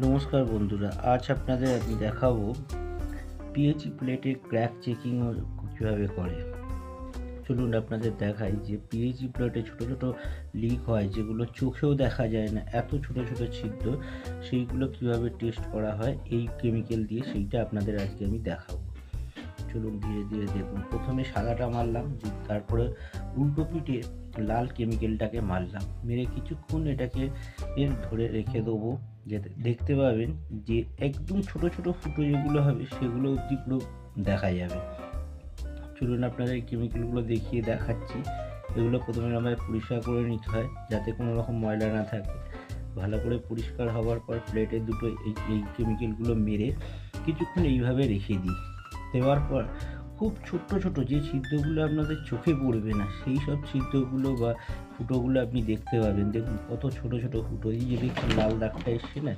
নমস্কার বন্ধুরা, আজ আপনাদের আমি দেখাবো পিএইচই প্লেটে ক্র্যাক চেকিং কীভাবে করে। চলুন আপনাদের দেখাই যে পিএইচই প্লেটে ছোটো ছোটো লিক হয়, যেগুলো চোখেও দেখা যায় না, এত ছোটো ছোটো ছিদ্র, সেইগুলো কীভাবে টেস্ট করা হয় এই কেমিক্যাল দিয়ে, সেইটা আপনাদের আজকে আমি দেখাবো। চলুন ধীরে ধীরে দেখুন। প্রথমে সাদাটা মারলাম, তারপরে উল্টো পিঠে লাল কেমিক্যালটাকে মারলাম, মেরে কিছুক্ষণ এটাকে ধরে রেখে দেবো। যাতে দেখতে পাবেন যে একদম ছোট ছোট ফুটো যেগুলো হবে সেগুলো অবধি পুরো দেখা যাবে। চলুন আপনাদের এই কেমিক্যালগুলো দেখিয়ে দেখাচ্ছি। এগুলো প্রথমে আমাদের পরিষ্কার করে নিতে হয় যাতে কোনো রকম ময়লা না থাকে। ভালো করে পরিষ্কার হওয়ার পর প্লেটে দুটো এই কেমিক্যালগুলো মেরে কিছুক্ষণ এইভাবে রেখে দিই। দেওয়ার পর খুব ছোট্ট ছোট যে ছিদ্রগুলো আপনাদের চোখে পড়বে না, সেই সব ছিদ্রগুলো বা ফুটোগুলো আপনি দেখতে পাবেন। দেখুন কত ছোট ছোট ফুটো, এই যে দেখুন লাল দাগটা এসছে না,